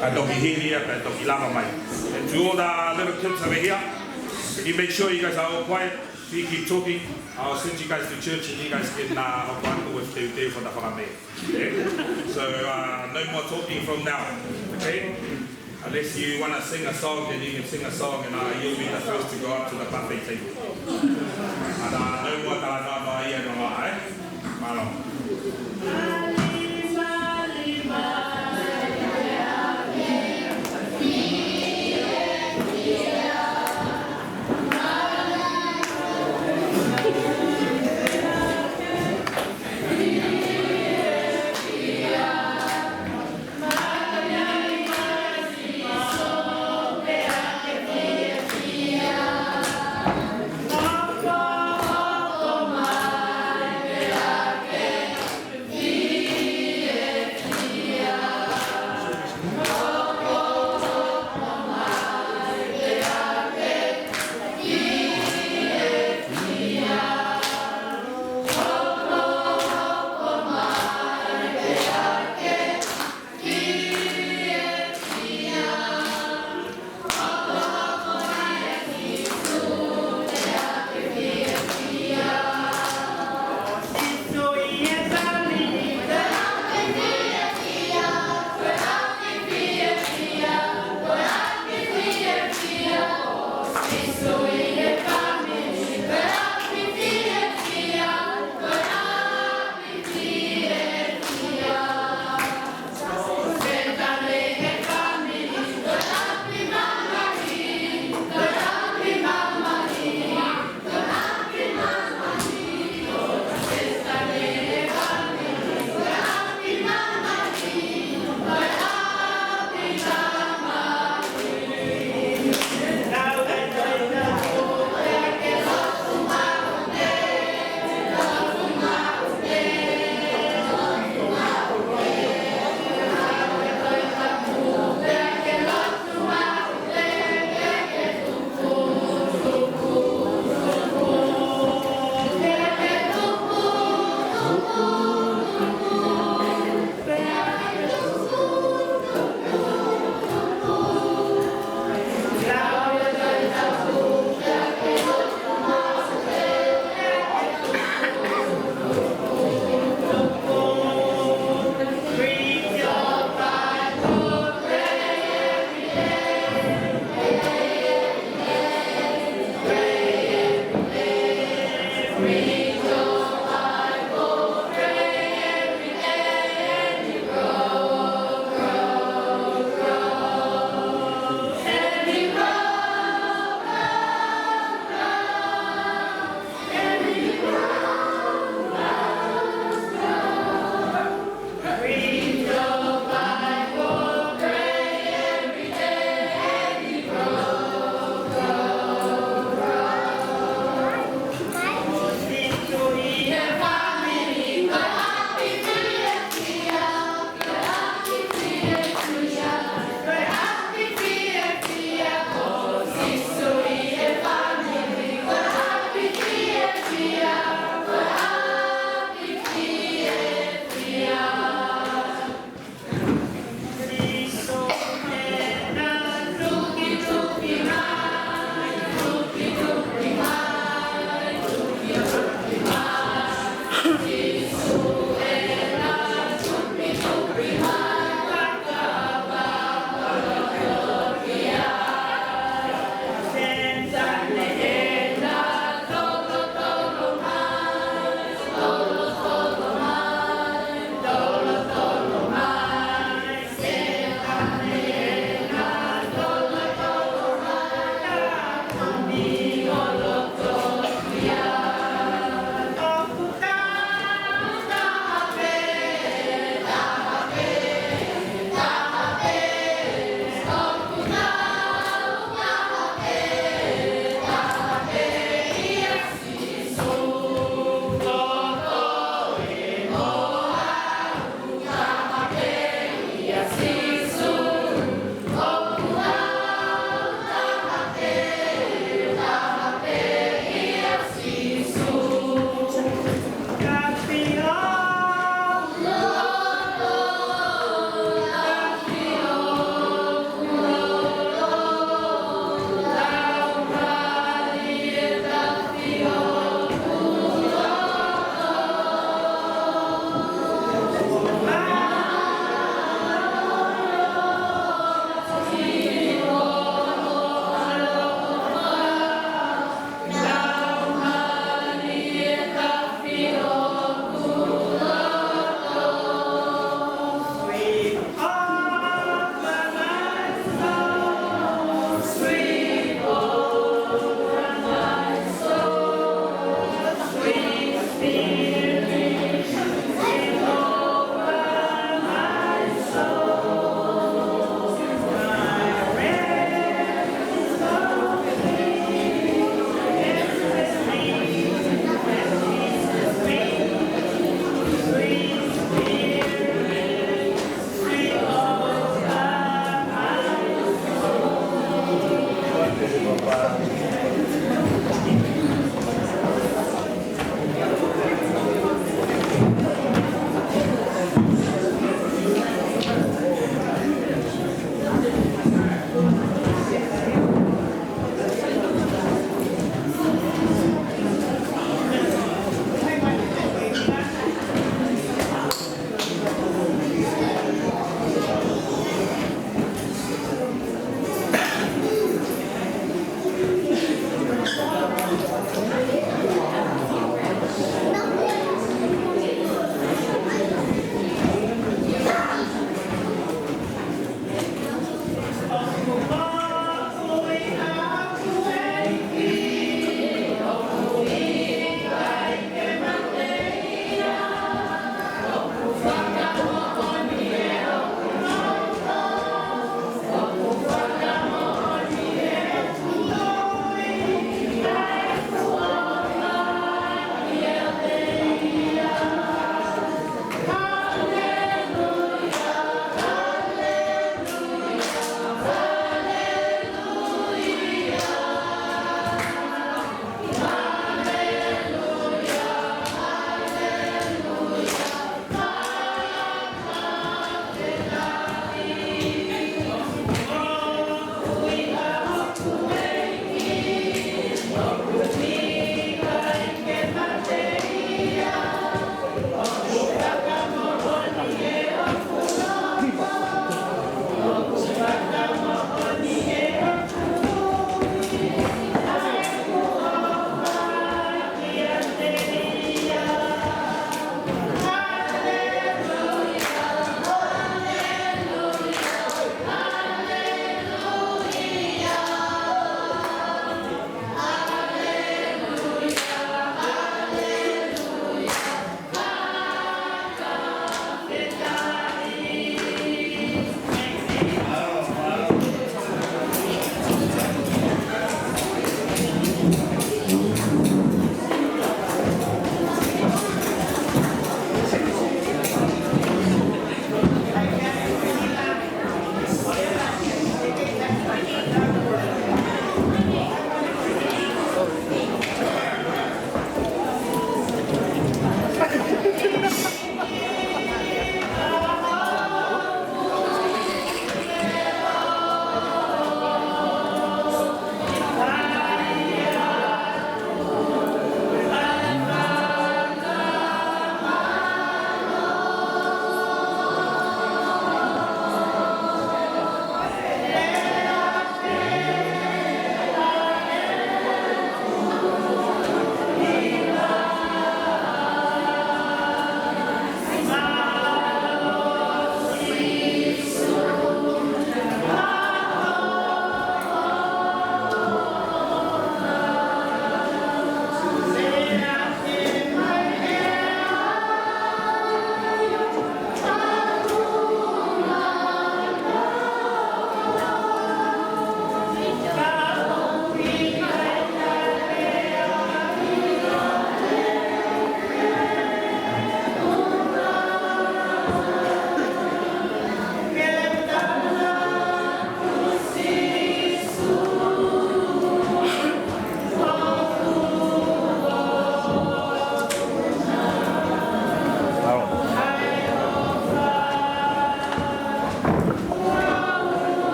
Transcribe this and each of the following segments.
Ka toki hiri, ka toki lava mai. And to all the little kids over here, you make sure you guys are all quiet. If you keep talking, I'll send you guys to church and you guys can Akoako with te for the whakame. Okay? So no more talking from now. Okay? Unless you want to sing a song, then you can sing a song and you'll be the first to go up to the buffet table. And no more tāna ia no mai, eh? Malo. Yeah.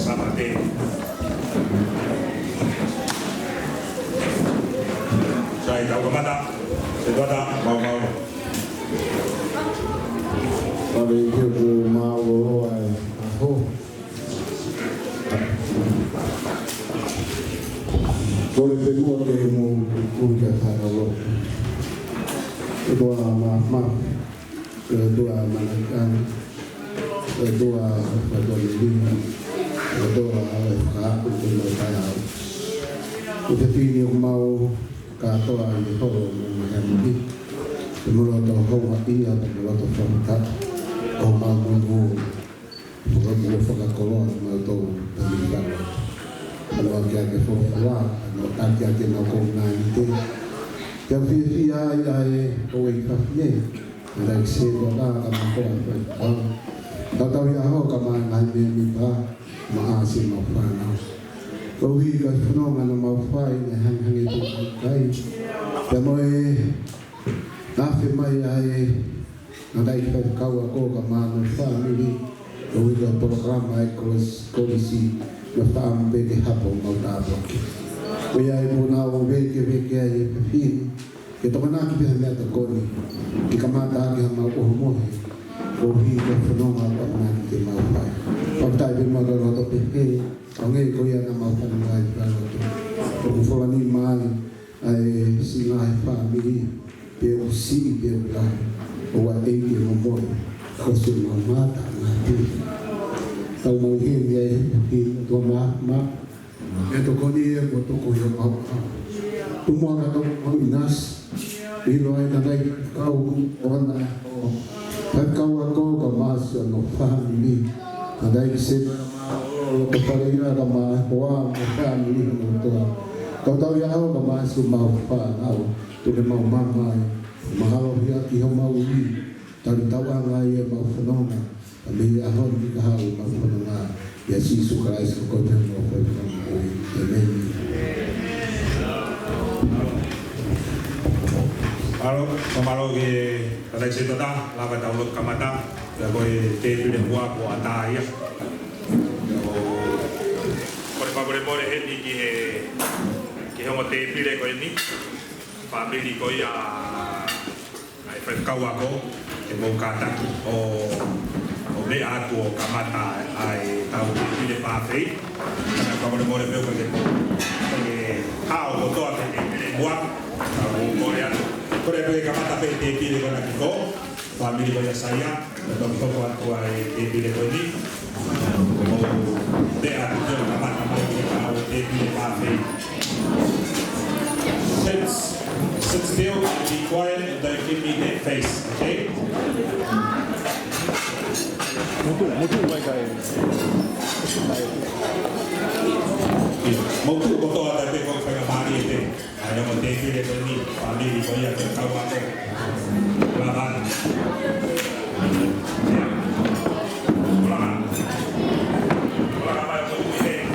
Sapte. Sai tau kamata, se tuata mau. Sabe que o mau ai aho. Por pergunta que mo kuja tara lo. Dua maaf, dua manakan, dua lebih, dua Akoako untuk saya. Kita pilih mau katoa itu Heamoni. Menurut orang ini atau menurut orang orang mau bukan Faifekau atau Taliatli. Kalau kita fokus, kalau kita nak komunikasi. Tapi dia kau ikhlasnya, ada sesuatu kamu tahu ya kau kamu nanti minta maafin maafan. Kau ikhlas penuh dengan maafan yang itu kai. Tapi nafi mai ada ikhlas kau kamu family. Kau ikhlas program kondisi nafam bagi hapon mau tahu. Kaya mo na ako beke ay pin. Ito ka na kita na ito ko ni. Ikamata ang mauumo. Ohi ko puno nga pa na kita maupay. Pag tayo magagawa ito peke. Ang ngayon ko yan ang maupanangay para ito. Kung fulani man ay singahe family. Pero si pero lang. O at ay kinamoy. Kasi mamata natin. Tao manghin ay ito ma. Ito ko niya ko to ko yung apa. Tumuha ka ng inas. Ilo ay nanay kau ona. Pagkau ako kamas no family. Nanay isip o kapalaya kama wa family no to. Kau tahu ya ako kamas mau pa au. Tu mau mama. Mahalo ya ki mau ni. Tari tawa ngai mau fenoma. Tapi ahon di kahau mau fenoma. Yesus Kristus ko tan mo ko. Amen. Halo, pamalo ke kada cerita dah, lama download kamata, lagoy te pide buat buat ata ya. Por ini ki homo te pide ko ini, family ko ya, ai Faifekau ako, ke mau kata o me atu o kamata ai tau te pide pa fei. Kalau boleh beli pakai kau foto apa ni buat kalau boleh boleh beli kamar tapi dia pilih kalau kita family banyak saya atau kita buat pilih ini dia ada kamar kalau dia pilih apa sit still be quiet and don't give me that face okay mutu baik mau tu kau tahu ada pekau pengen bagi itu, ada mau teki dia ni, family kau yang Akoako, lawan, pulang apa yang kau pilih?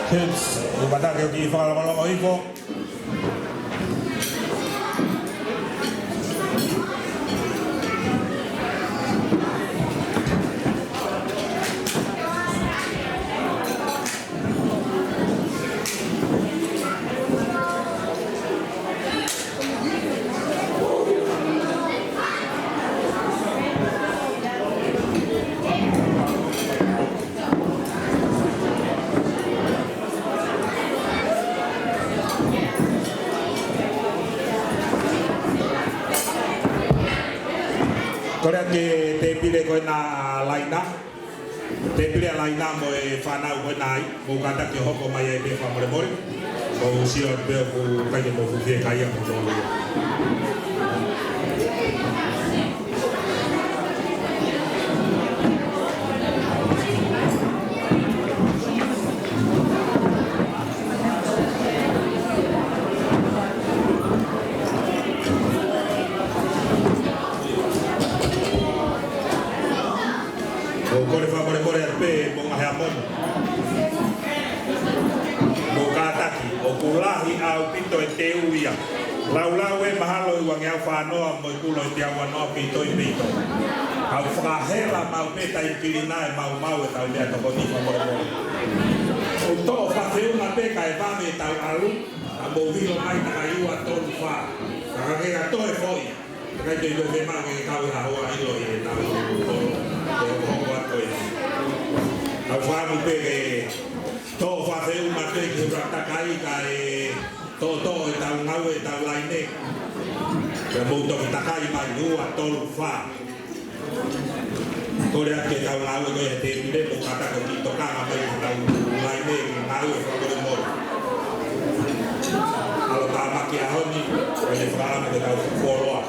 kids, umatake ki whakalawala o ipo. Korea ke te pile koe nā laina. Te pile laina mo e whanau koe nai. Mo kata ki hoko mai e me whamore more. Mo sio at beo ku kaine mo fuwhia kaia mo tōlu. Kore whamore more at pe Mounga Heamoni. Mo kātaki, o kulahi au pito e te uia. Lau e mahalo i wangi au whanoa mo i kulo i te awa noa pito i pito. Au whakahela mau peta i kirina e mau e tau lea toko ni whamore more. O tō whawheunga peka e vame e tau alu, a mo vilo mai taka iua tonu wha. Kakakega tō e whoi. Kai te iwe mau e kau i haua ilo i e tau tonu. Au whamu peke tō whawheu ma peke ratakai ka e tō e tau ngau e tau laine. Ka mouto ki takai mai ua tolu wha. Kore ake tau ngau e koe te pide mo katako ki tokanga mai ki tau laine ki ngau e whakore mori. Alo tā maki ahoni, koe e whaama ke tau whoroa.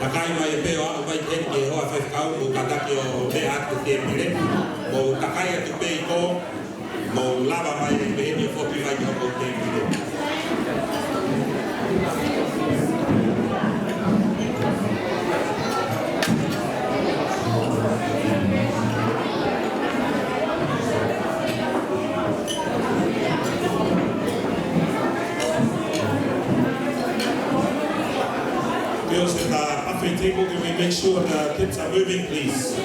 Takai mai e peo au vai teni ke hoa Faifekau mo kataki o te atu te pile. Mo takai atu pe i ko, mo lava mai e peheni o whopi mai o te pile. Girls at the buffet table, can we make sure the kids are moving, please?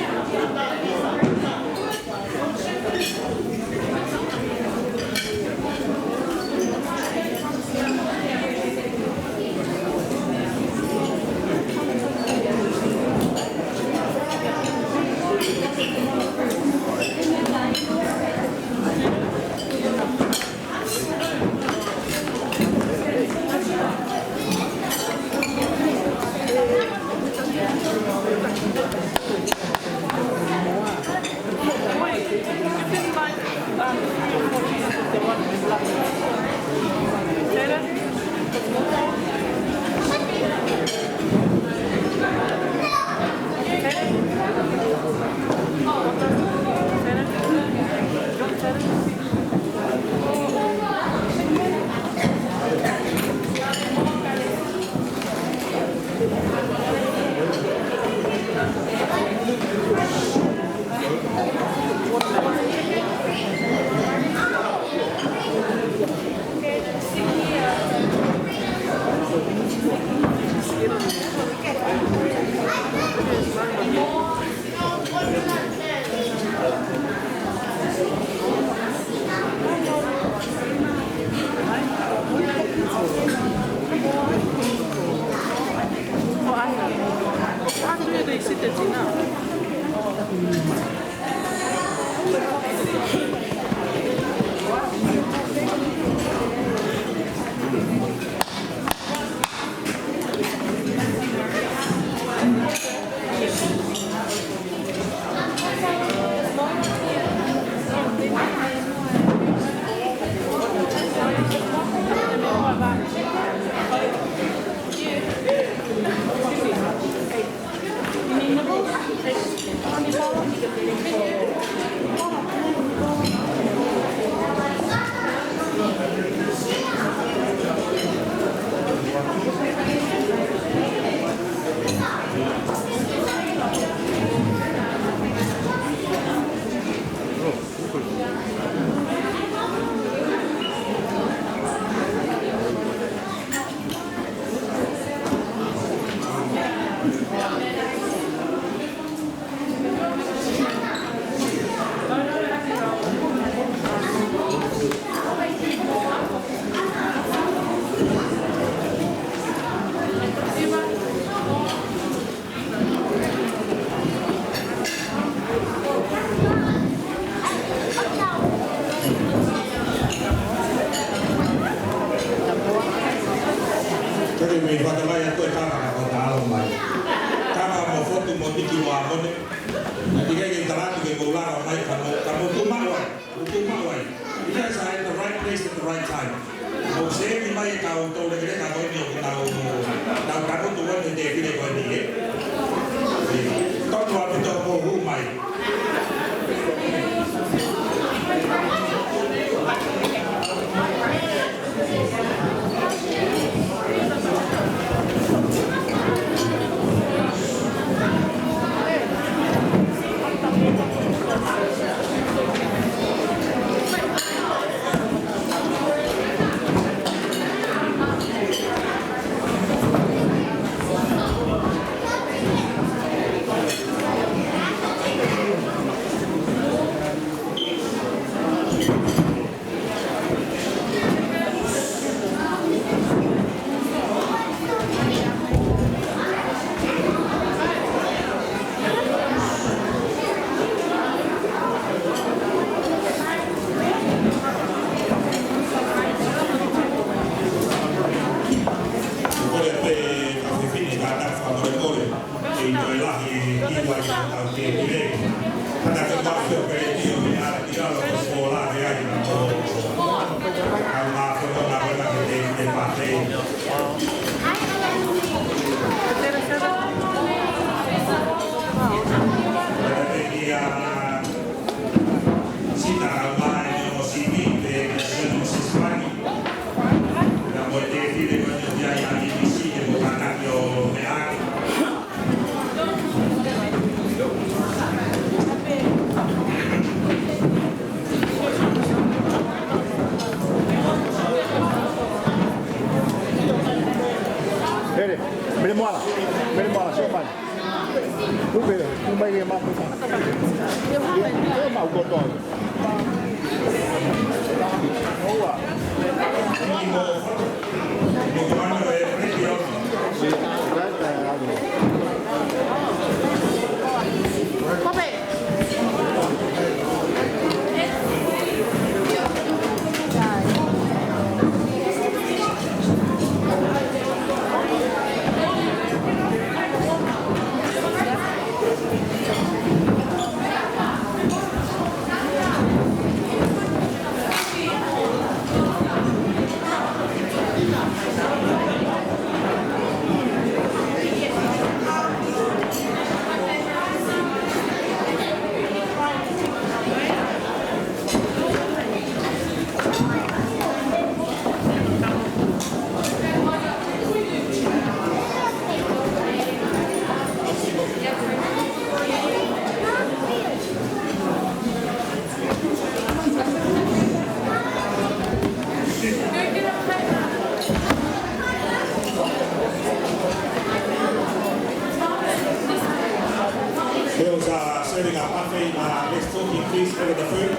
for the food.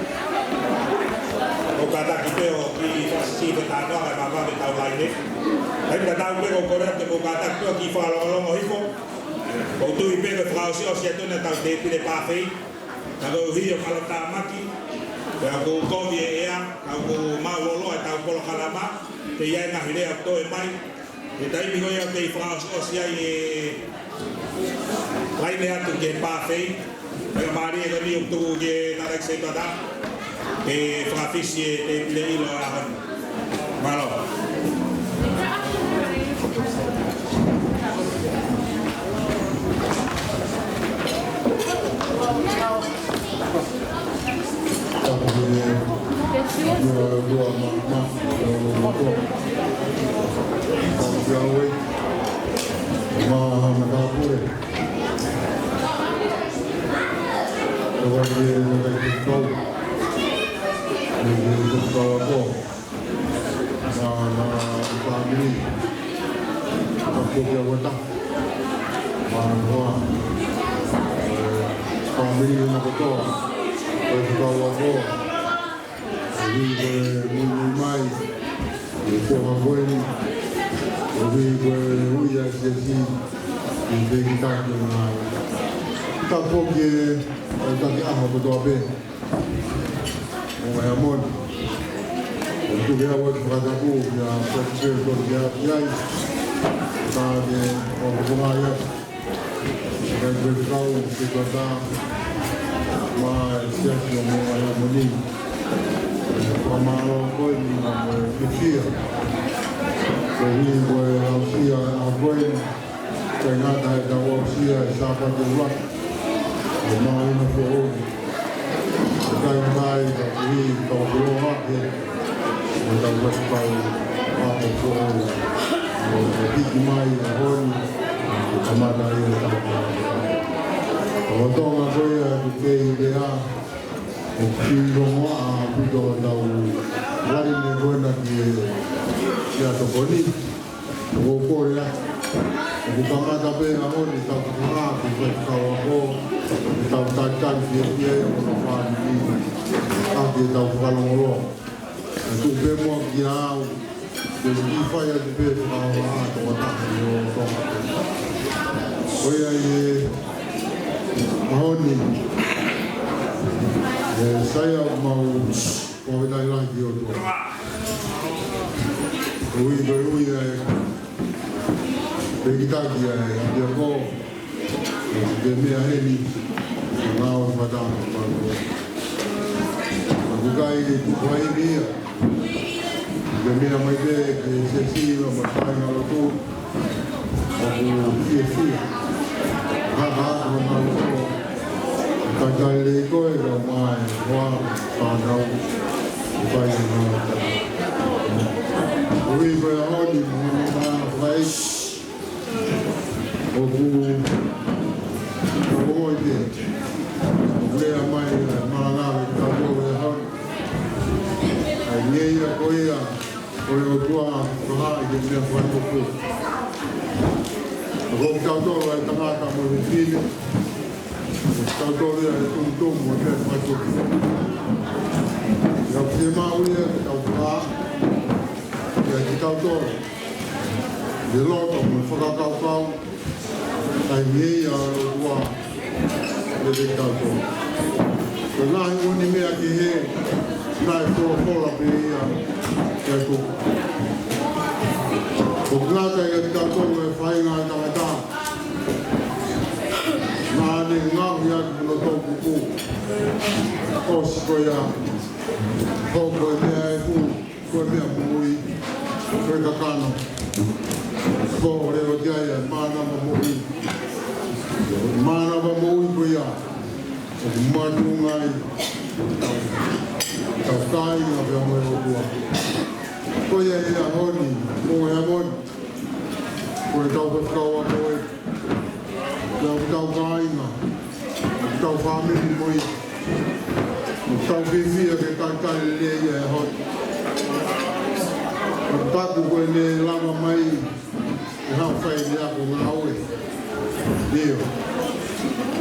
O kata ki peo ki si te tātua kai mama me tau lai ne. Hei mta tau peko kore te ko kata peo ki whakalongalongo hiko. O tui peko whakausi o si atuna tau te pile pāwhei. Ka kau hi o kalata maki. Ka kau kovi e ea, ka kau maulolo e tau polo kalama. Te iai ngahi rea to e mai. E taimi hoi au te i whakausi o si ai e lai ne atu ke pāwhei. Pega maari e kani o tuku ke tarek se tada. E whakawhisi e te pile ilo a hon. Malo.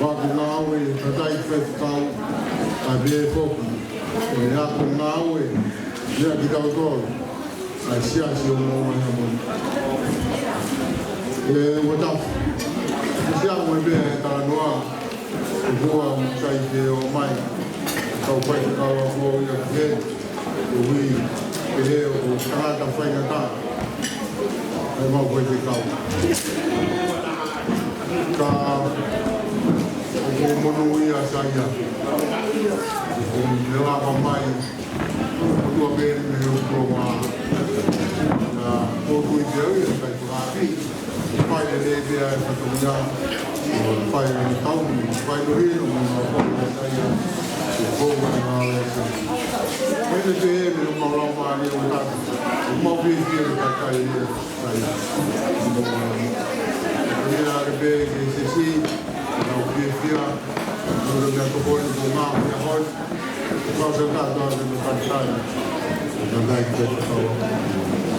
Wako ngawe, katai Faifekau, a be foki. E ako ngawe, lea ki tau tolu. A Siasi o Mounga Heamoni. E watafu. Isi ako me bea e taranoa. E hoa mkai te o mai. Kau Faifekau a kua ia ki he. E hui, e he o tangata whaingata. E mau Faifekau. Ka o mono ia saia. O me lava mai. O tua bere me o kua na o kui te au ia kai kurapi. Pai le le bea e whakaunga. Pai le tauni, pai le rino mo na kua saia. E kua na ngā lesa. Pai le te e me o maulau maani o tatu. O mau pēti e ka kai e saia. Ia re be ke se si, na o pētia. Nura mea tokoni ko ngā mea hoi. Kau se tātua te me kātai. Ka nai te kau.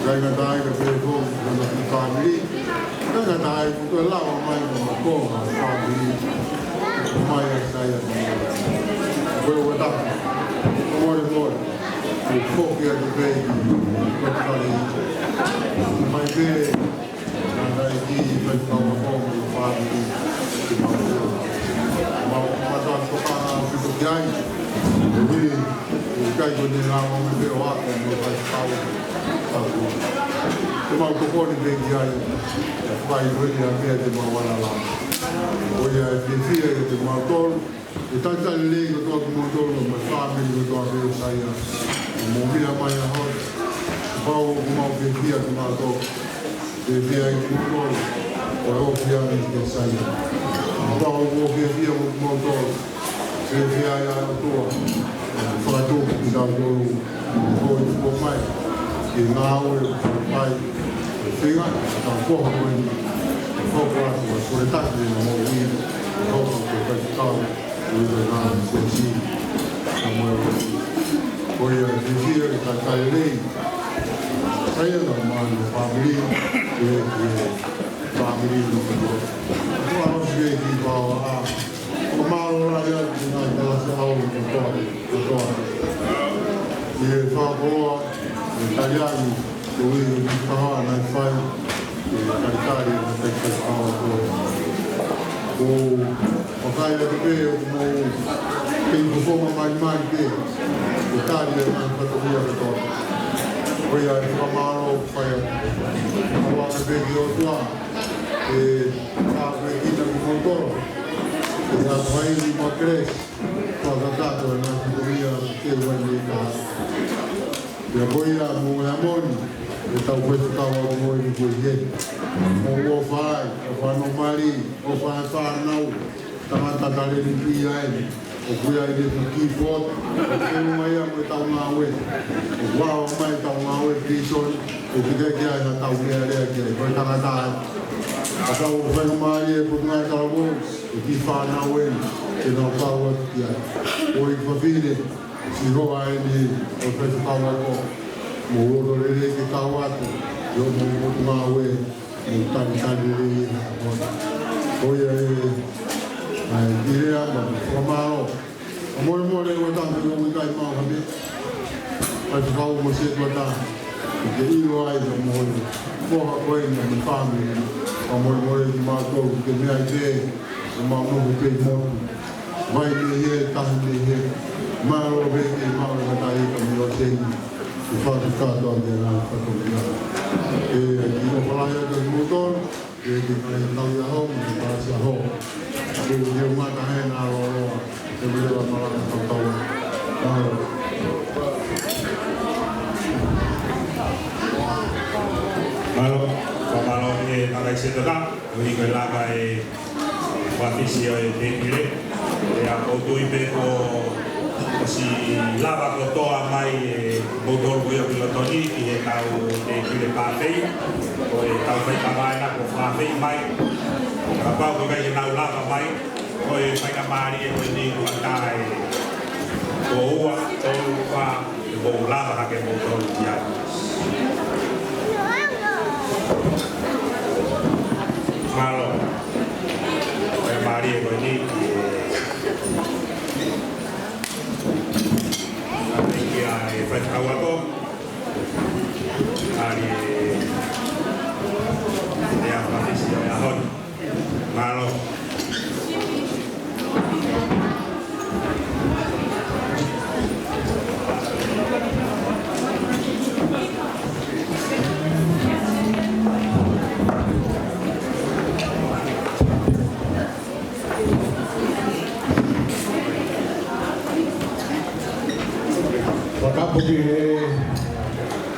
Kai ngā tai ka pēko, ka ngā ki whāmiri. Kai ngā tai ku te lawa mai mo ma kōma whāmiri. Mai a saia. Koe o taka. Mori mori. Ko whoki a te pēki. Ka kari. Mai pēre. Ka nai ki Faifekau a kōma i whāmiri. Ki mau. Mata whakanga whito ki ai. E hiri, e kai kone ngā mongi peo ako mo Faifekau. Te mau kokoni peki ai. E whai hiri a mea te mau wana la. O ia e whiwhia e te mau tolu. E taitali lei ko toa ki mau tolu ma whamiri ko toa peo saia. E mo mea mai a hoi. E pau ko mau whiwhia ki mau tolu. E whiwhia i ki mau tolu. O e o whia i ki saia. Pau ko whiwhia mo ki mau tolu. E whia i a toa. Whakatoku ki tau tolu. Ko i ko mai. Ki ngā oe, pai. E whinga, tau koha koe ni. E whokaratu, e kore taki na mo ui. E hoka ko Faifekau. E ui ngā Siasi. Ka moe. Ko ia e whiwhia e kai lei. Saia na manu whamiri. E whamiri no katoa. Ko arosi e ki pāua a. Ko mālo rai atu ngā kalase au ko toa. E whakoa. E Taliatli, te ui i kaha nai whai, e karikari e Faifekau a koe. Ko wakai e te pē o mou kei kufonga mai pē, e tāri e mai whakaria katoa. Ko ia e whamaro whai awa me pē ki o tua, e tāpē kita ki motoro, e a whai ni ma kres, whakatato e nā whakaria te wani e kaha. Ia koia mo Heamoni, e tau Faifekau a koe ni koe hei. Mo o whai, o whano mari, o whai whanau, tangata tare ni pia e, o kuia i reku ki pot, o kenu mai a mo tau ngā oe, o wao mai tau ngā oe prison, e tika ki ai na tau mea rea ki ai, koe tangata ai. A tau o whano mari e putu ngai tau wos, e ki whanau e, e nau kau atu ki ai. O i whawhine, si roa e ni o Faifekau a ko mo oro rere ke kau atu yo mo motu ngā oe mo tani rere e o ia e dire amba o maro o more o tanto o i kai mau hame Faifekau mo se tuata i te ilo ai o mo koha koe na mi whamiri o more i mau tau ke mea i te o mau mohu pei motu vai me he tahi me he Maro veke maro na e ka mi o tengi e whakatata te ngā whakaunga. E ki o whalaia ka motor, e ki kai tau ia hau, ki tāsi a hau. E ki o mata he nā roa, e wira maraka tautaua. Maro. Maro, whamaro e arai se taka, o i kai laka e whakisi o e tēpire, e a koutu i pe ko si lava kotoa mai e botol kuia pilotoni ki e tau te kile pāwhei o e tau whaika maina ko whawhei mai ka pau ko kai e nau lava mai o e whaika maari e koe ni kuata e ko ua tolu wha e bo lava hake botol ki ai Malo o e maari e koe ni ki e Ahon. Malo. Porque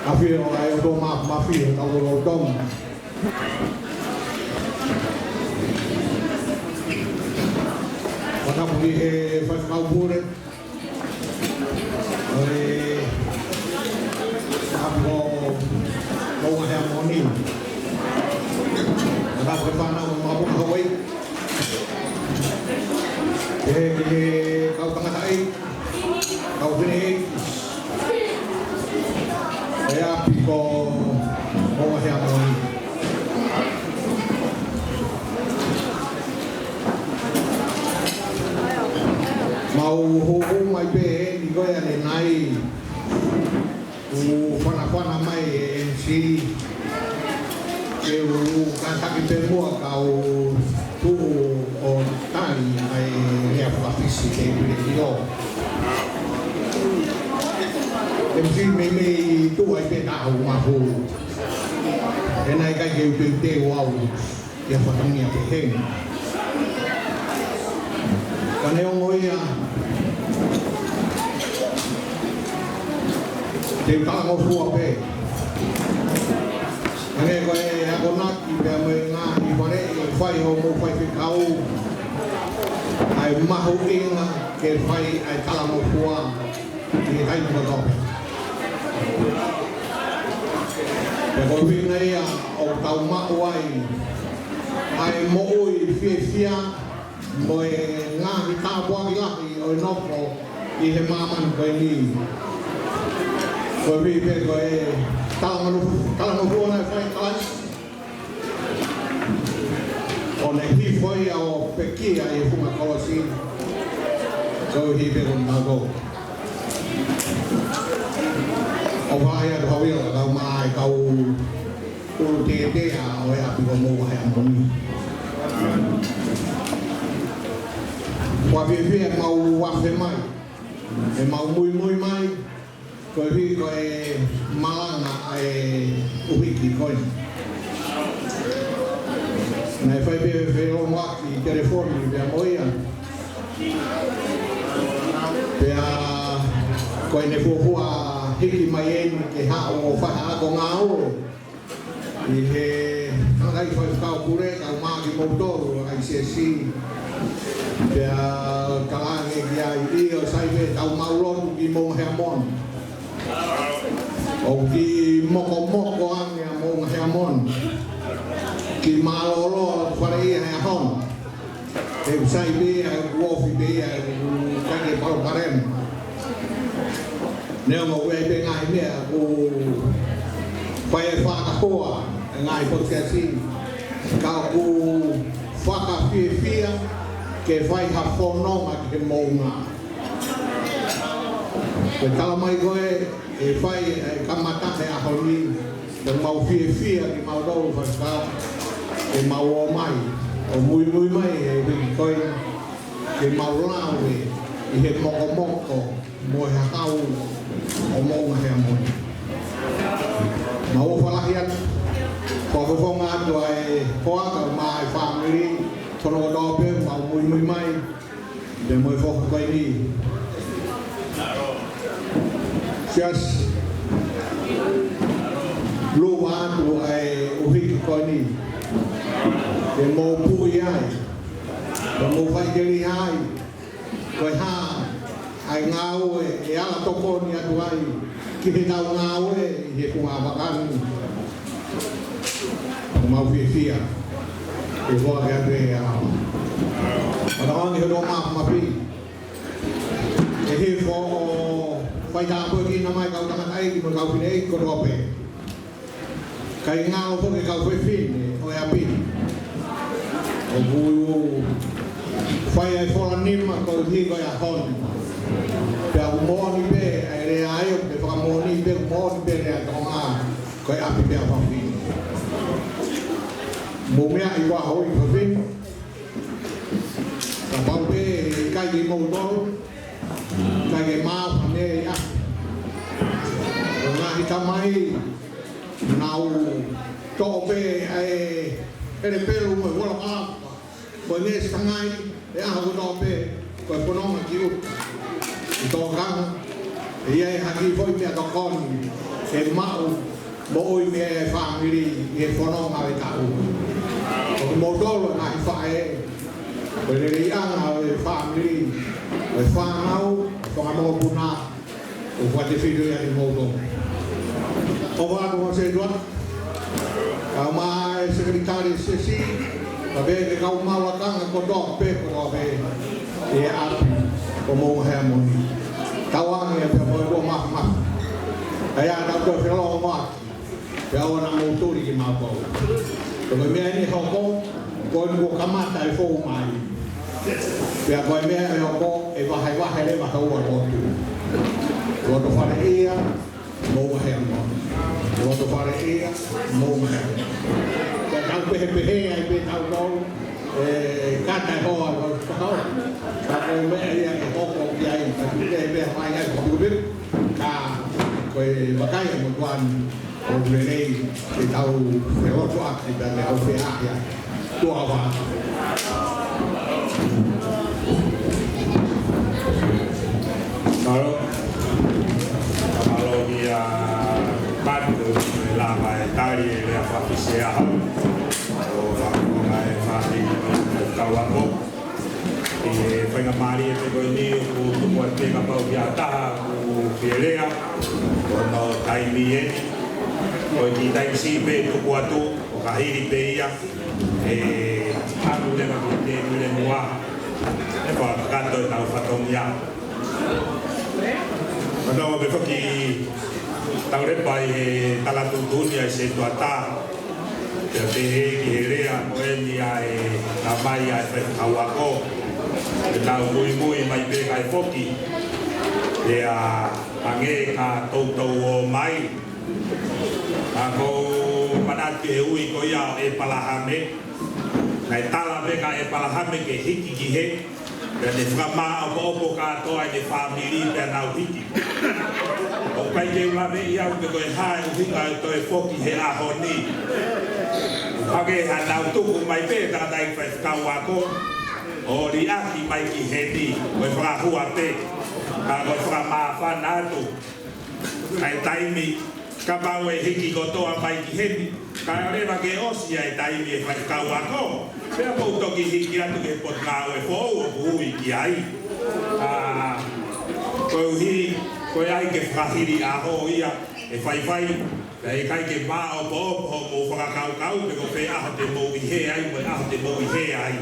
afio ai o mafia o Tonga. Ora porque Faifekau pure. Mounga Heamoni. Ora porque pana mau Hawaii. Kau tengah tai. Kau sini. Saya piko Mounga Heamoni. Mau hukum mai pe ni goya ni nai u fana mai MC ke u kata kita mua kau tu o tali ai ya fisi ke video MC me tu ai pe tahu mahu enai kai ke te wow ya fatamia ke hen kane ongoia te tango fua pe ane koe akonaki pe me nga I pare fai ho mo Faifekau ai mahu inga ke fai ai kala mo fua I hai mo to pe ko vinga ia o tau ma wai ai mo ui fia mo nga I ka bua I la I o noko I he maman ko ni ko vi pe ko kala mo fua na fai kala o ne hi foi o pekia I fuma kolosi ko hi pe ko na go o vai a hoi o ka mai kau o te a o ya pi ko mo ha mo ni wa vi mau wa fe mai e mau muy mai ko vi ko e malanga e wiki ko na fai be o maki telefoni be moia pe a ko ne fo hiki mai en ke ha o fa ha ko ngau I he ai Faifekau pure ka ma ki motor ai Siasi pe kalange ki ai o sai be tau maulon ki Mounga Heamoni o ki moko ane a Mounga Heamoni ki malolo pare ai hon e sai be ai wofi be ai ka ke parem Neo mo we pe ngai me o Faifekau ngai po Siasi ka o faka fia ke vai ha fono ma ke Mounga ke tala mai koe e vai kamata he ahoni ke mau fia ke mau do Faifekau ke mau o mai o muy mai e koe ke mau lawe I he moko mo ha kau o Mounga Heamoni mau falahian ko nga do ai ko ka mai family tono do pe mau muy mai de moi fo ko ni Siasi lu wa do ai o hi ko ni de mo pu ai de mo fai ke ni ai ko ha ai ngau e ala to ko ni atu ai ki he tau ngau e he ku nga bakan mau fia e voa ke atu e au ora ongi ho ma pi e he fo o fai ta po ki na mai kau tanga ai ki mo kau pine ko rope kai ngau fo ke kau fin o e api o bu fai ai fo la nima ko hi ko ya hon pe au mo ni be ai re ai o pe fa mo ni be re a Tonga ko e api pe fa fin Mounga i wa hoi paving. Ka paupe kai ki moutou. Kai ke maa pane ia. Nga i tamai nau tope ai ere pelu mo wala pa. Ko ne sangai e a ho tope ko pononga ki u. To kang ia haki foi me to kon e mau mo oi me family e pononga e tau. Ko mo dolo na i fae. Ko le ia e family e whanau ko mo puna o wate fidu ia i mo do. O wa ko se doa. Ka mai secretary Siasi ka be ke kau mawa kanga ko do pe ko be e api ko mo Heamoni. Tawang ya pe mo do ma. Aya na do fe lo ma. Ya ona mo to ri ki ma ko. Ko me ni ho ko ko kamata e fo mai. Pea koe mea e oko e wahe le waka ua rotu. Roto whare ia, Mounga Heamoni. Roto whare ia, Mounga Heamoni. Pea tau pehe ai pe tau tau, kata e hoa o whakau. Ka koe mea ia e hoko ki ai, ka kute e mea whai ai kwa kubiru. Ka koe wakai e mo tuan o renei e tau e roto aki pe me au whea ia. Tua wā. Kalau dia bantu lama tali dia Faifekau atau Akoako pengamari itu ini untuk buat mereka bau biata pilih ono taimie kalau taim sipe itu buat tu kahiri peia aku leva kita boleh muah apa kata tahu fatomia. Ano befo ki taure pai talatutunia se tuata ya te ki herea moeni ai na mai ai Akoako na muy mai pe kai foki ya ange ka toto o mai ako manati e ui ko ya e palahame na tala be ka e palahame ke hiki ki he dan de frama opo ka to ai de family pe na hiki o kai ke la me ia ko ko ha u ka to e foki he a honi age ha na tu mai pe ta dai Faifekau ako o ri aki mai ki he ni ko fra hua pe ka ko fra ma fa na tu ai taimi ka ba we hiki ko to mai ki he ni ka re ba ke osi ai taimi e Faifekau ako pe mo to ki hiki atu ke pot na e fo o hui ki ai ko hi ko ai ke frahiri a ho ia e fai e kai ke ma o po mo fra kau pe ko pe a te mo i he ai mo a te mo i he ai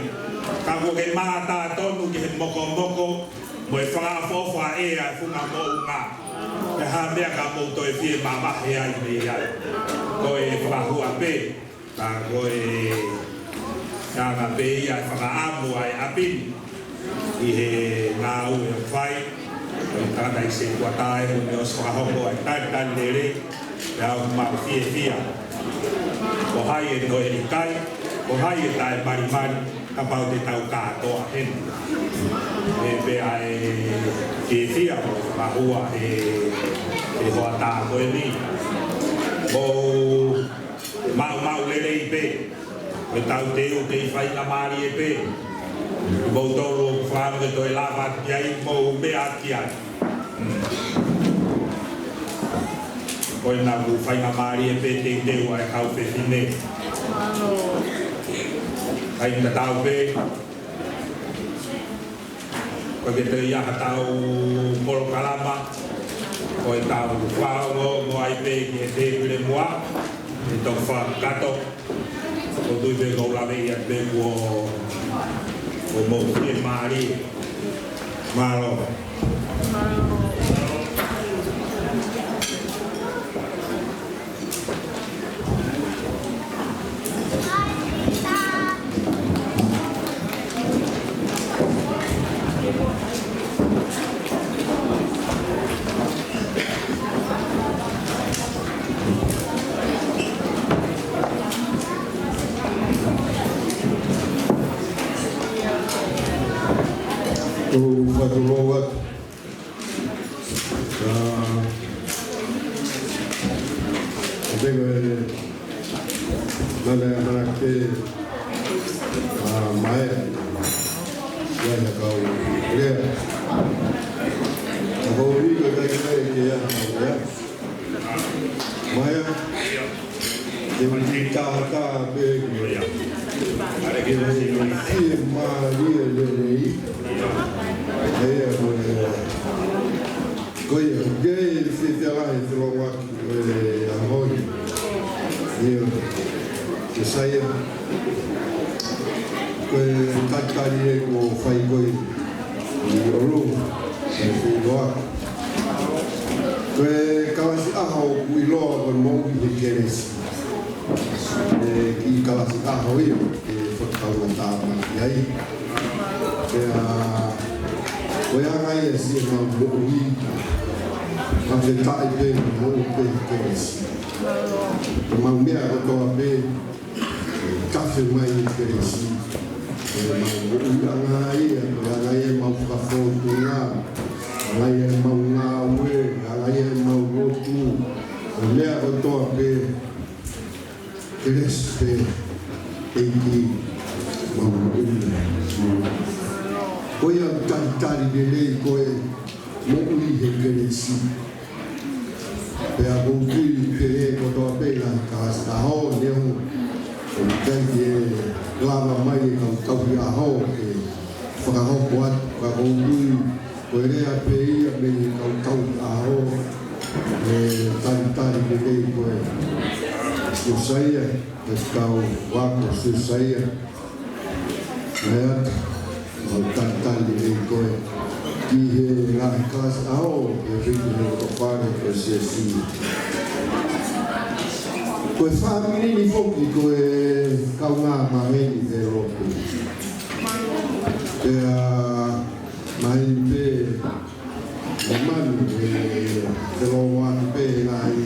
ka ko ke ma ta tonu ke moko mo e fra fo fa e a funga Mounga e ha me ka mo to e fi ma ma he ai me ai ko e fra hua pe ka ko e ka pe ia fra amu ai apin i he na u e fai ka dai se kuatai mo os fra ho ai tan lere ya ma fia ko hai e no e kai ko hai e tai mari ka pau te tau ka to a hen e pe ai ke fia ma hua e hoa ta ko ni o mau lere i pe e tau te o te fai na mari e pe mo toro fa me to e lava ki ai mo me aki ai ko na bu fai na mari e pe te o ai kau pe fine ai na tau pe ko ke te ia tau polo kalama ko e tau fa mo ai pe ki te le moa e to fa kato ko tu be ko la ve ia pe ko mo ke mari malo tu fatulovat dengan mana ke mai ya kau dia kau ni ke ya mai dia kata be ada ke masih Maria ni ya kau ya gay fitilah itu lawak Heamoni ni Sosaia ke tatari ko Faifekau ni olu ni doa ke kalasi ahau kuilo kon Mounga di keres ki kalasi ahau yo ke Faifekau ta yai ke ko ya ngai si na Mounga Sapte tai pe Mounga di keres Mang mea ko be kafe mai keres Ngai mau kafotunga ngai mau ngawe ngai mau rotu lea ko be keres pe eki mau ko ya tantari de lei ko mo ui he keresi pe a bouti pe ko be la kasta ho ne Jadi lama mai kau dia ho ke fakaho buat kau dulu kau ni apa ni kau ho tantari begini kau Sosaia kau waktu Sosaia Naiata kau tantari begini kau dia lah kelas ho jadi kau pakai kau Siasi Koe whamiri ni whoki koe kaunga maheni te roku. Te maheni pe manu te loa pe nai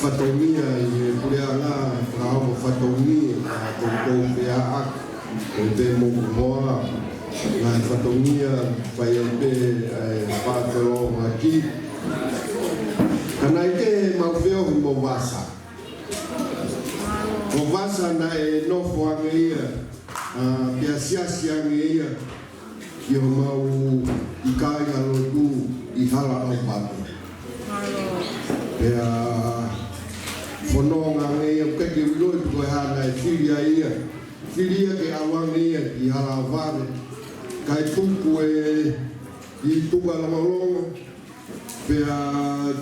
whatongia i purea ngā whakahomo whatongia a tōtou pe aak o te mokumoa ngai whatongia pai e pe whātero ngaki. Kanai te mawheo hi mo wasa. O vasa na e nofo angeia, pia siasi angeia, ki o mau I kai alotu I hala au pato. Pia whanonga angeia, keke wiloi koe hana e whiria ia, whiria ke awang ia I hala au vare, kai tuku I tunga la malonga, pia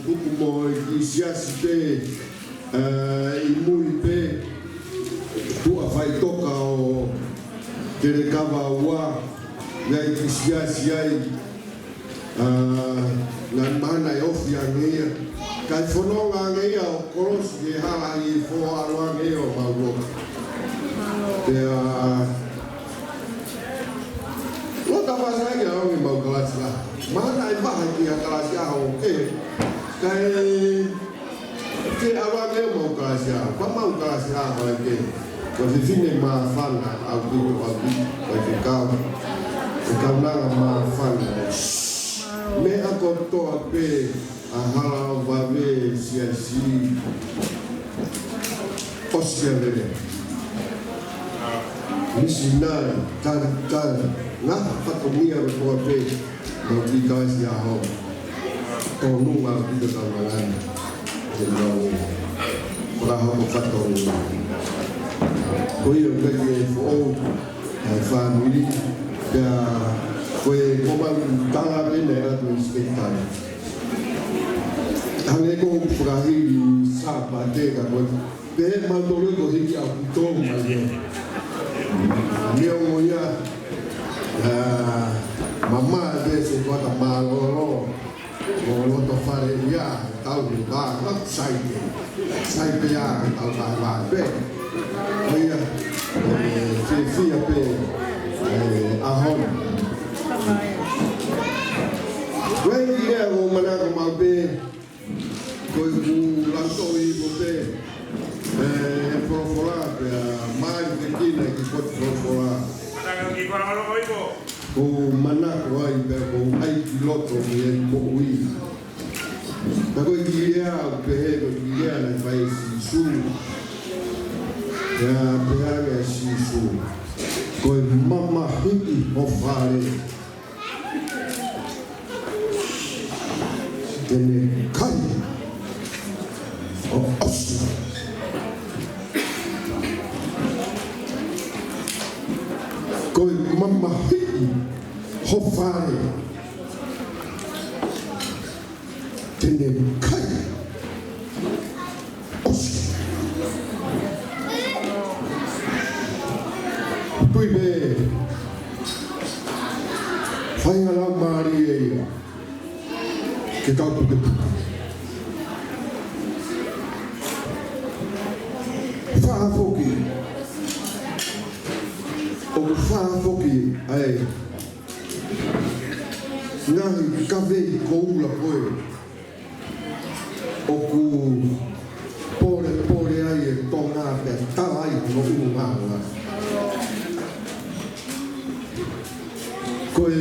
tuku mo I siasi pe, I mui pe, tua fai toka o tere kawa ua ngai ki Siasi ai na mana e ofi angeia kai whanonga angeia o korosi ke hala I fōa alo angeia o mauroka lota wasai a ongi mau kalasi la mana e maha ki a kalasi a o ke kai ke alo angeia mau kalasi a pa mau kalasi a o ke Ko se fine ma fana au bigo Faifekau. Se kaunanga ma fana. Me ako toa pe a hala o vave Siasi Australia. Misi nai tari ngā whatomia o toa pe no ki kaisi a ho. Tō nunga o kika kaunangana. Te nau praho o whatomia. Koe o kake e who'o whanuri kia koe koma tanga rene atu I sketari. Hange ko whakahiri Sapte ka koe pehe mautore ko hiki au kutongu mai. Neo moia mama e se kota maloro o loto whare ia tau ni wā ngak saite. Saite ia tau wā pe. Oia, fia pe ahon. Koe ia o manako mau pe, koe ku lanto I mo pe, profora pe mai te kina ki kote profora. Ana ki kora malo ko o manako ai pe ko ai piloto e mo ui ta ko ia pe ko ia na fai su ya pe aga su ko mama hiki o fare tene kai o osu ko mama hiki o fare tene kai osu tui be whainga la maari eia ke taupu te puka whaafoki o whaafoki ai ngahi kawei koula koe o ku pore ai e tonga te tarai no unanga koe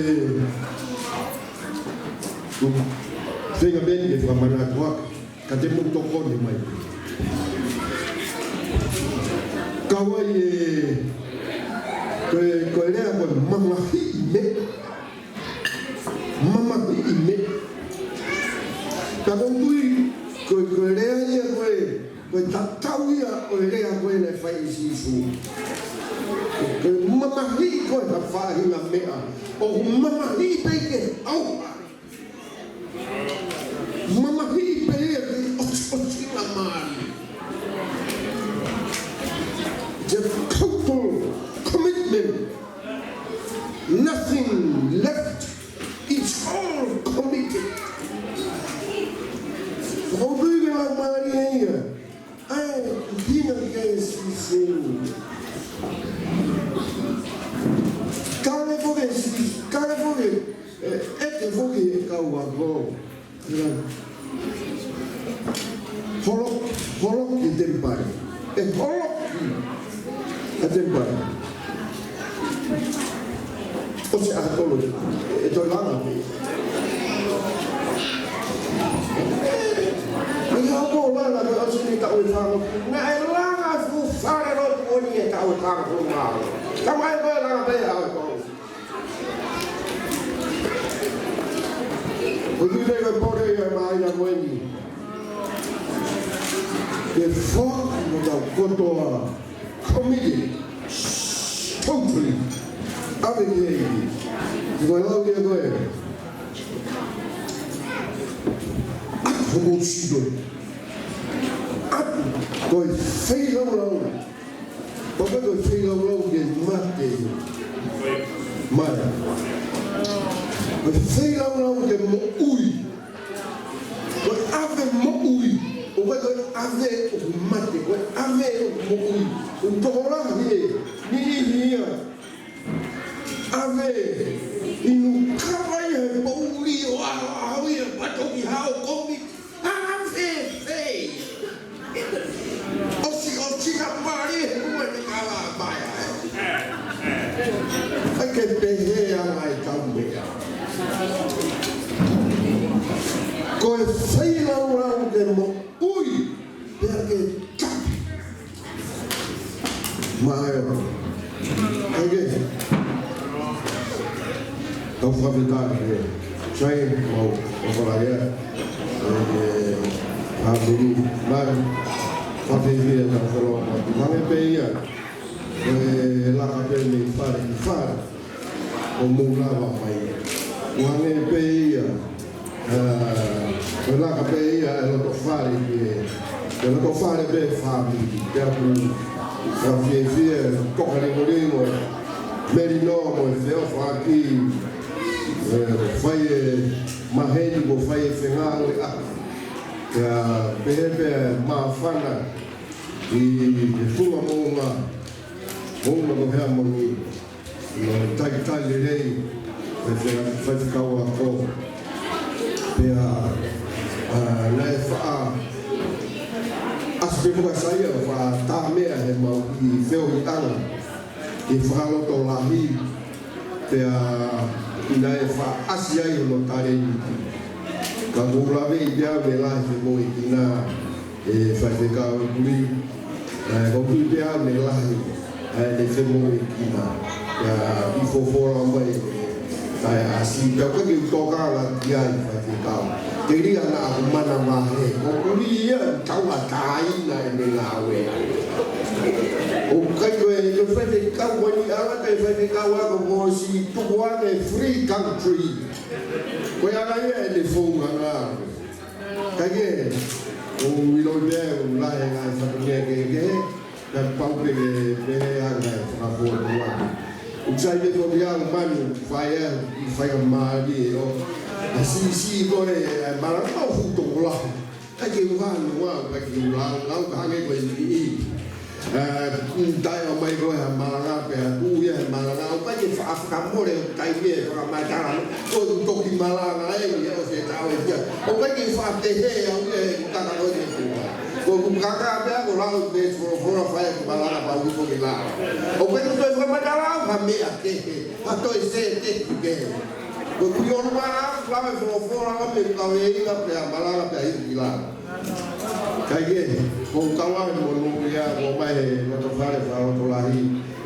whenga beni e whamana tuaka ka te muto kone mai kawai e koe rea koe mamahi i me tako tui koe rea ia koe tatau ia koe rea koe ne whai isi isu koe mamahi koe ka whahinga mea o mamahi peke au mamahi peke osina mari the total commitment nothing left it's all committed o duiga la mari eia ai hina ke isi Kare foge, ete foge e Akoako. Holoki tempai. E holoki a tempai. O se atolo, e toi lana. E hako lana, o se ni ka oi whango. Na e lana fu whare no tuoni e ka oi whango ngāo. Ka mai koe lana pe Akoako. O tūrega pore ia mai na moeni. Ke whaka no tau kotoa committed totally ave kei. Ki koe lau kia koe. Ako mo sido. Ako koe whailau lau. Papa koe whailau lau ke mate. Mara. Koe whailau lau ke mo ui. Koe ave mo ui. O koe ave o mate. Koe ave o mo ui. Un tokorahi e. Nini hia. Ave. Inu kawai he pauli o ahau e patoki hao komi. Ave fei. Osi ka mari he kua te kawa baia. Ake pehe angai taumea. Koe whailau rau ke mo ui. Pea ke kapi. Maeo. Ake. Tau whawhetaki e. Chai mau whawhalaia. Hāpiri. Mai. Whawhewhia tau whaloa. Mange pe ia. Laka pe me whare ki whare. O Mounga mai. Mange pe ia. Laka pe ia e loto whare ki e. E loto whare pe whamiri. Te apu. Whawhewhia. Kokaringoringo e. Merino mo e wheo whaki. Whai e maheni mo whai e whengaro e apa. Kia pehepe maawhana I whunga Mounga. Mounga ko Heamoni. I Taliatli rei. E Faifekau ako. Pea nai wha Aspe muka saya wha tā mea he mau I wheo I anga. I whakaloto lahi. pea ina e wha asi ai hono tare ni. Ka kōlawe I pia me lahi te mo I kina e Faifekau kuri. Ko kuri pia me lahi le te mo I kina. Pea I fōwhora mai tai asi. Pea koe ki utoka la ki ai Faifekau. Te ria na aku mana mahe. Ko kuri ia taua tāina e me ngā wea. O kai koe le Faifekau wani ala kai Faifekau ako mo si tuku ane free country. Koe ana ia e le whonga ngā. Kai ke, o wilo mea o lahe ngai whakamea ke na paupe ke pehe anga e whakapua kuwaki. O tsai me tō mea o manu whai e whai a maari e o. A si koe marama o futo kolahu. Kai ke uhanu wau kai ke ulau ka hange koe ni tai o mai koe ha malanga pe ha uia he malanga o kai ke whaakamore o kai mea whakamatara o toki malanga e o se tau e pia o kai ke whaatehe au e kutaka koe te kua ko kukaka pia ko lau te fora whae malanga pa uko ki lau o kai ke koe whakamatara au ha mea tehe ha toi se te kuke ko kui ono maa lau e fora o me kau e ika pia malanga pia hitu ki lau kai ke ko kawa mo no ia ko mai he no to fare fa o lahi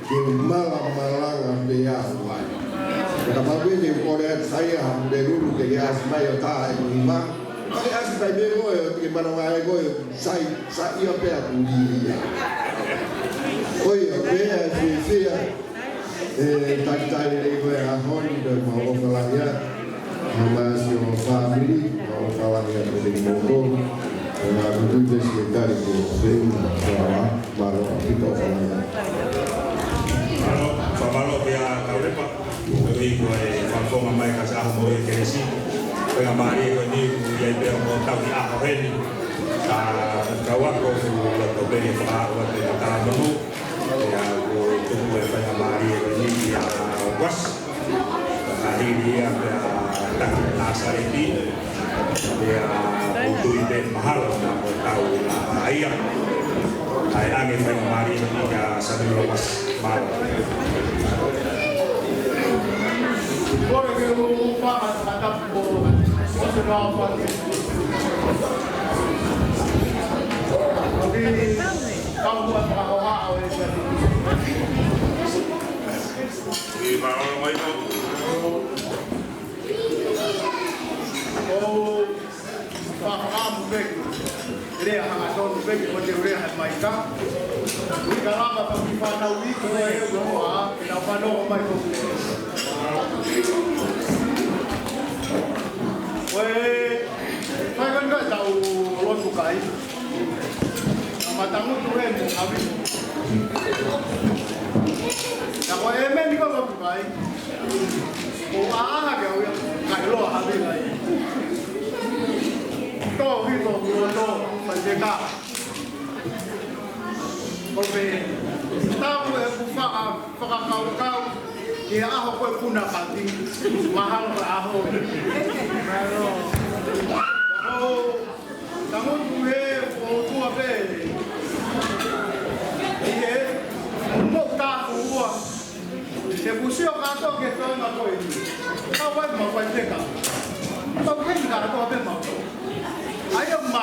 ke malanga pe ya wai ka pa be ni ko le sai ha de lulu ke ya mai o ta e ni ma ai as tai be go ke mana wa go sai ia pe a ku ni oi pe a si tai le go a honi de mo o la ya ma si o family o la ya de mo na tudo isso que tá com o maro apito falando Famalo pia kaurepa Koi koe whakoma mai ka sa aho moe keresi Koe a maari koe ni iai pia mo tau I aho heni Ka Akoako ku lato pere whaawa te tāmanu Pia ko tuku e whai a maari koe ni I a was Ka hiri ia pia taki nāsareti Pia utui te mahalo na ko tau la aia Ai ange whai a maari koe ni a sanuro was mahalo Ora que o fama está por você não pode. Porque calma para o ao esse. E para o mais novo. O fama bem. Ele a razão do bem pode ver a mais cá. O galama para que faça o isso é o a não para não mais Oi, vai ganhar da o lote cai. Matamos tu é mo abi. Na o é men ko lote cai. O aha que o cai lo abi lai. To vi to lo fazer cá. Porque estava o bufa para cau que aho koe puna pati mahalo ka aho pero tamo tuhe o tua pe ike mo ta kuwa se pusio ka to ke to na koe ta wai ma wai te ka to ke ka to pe ma ayo ma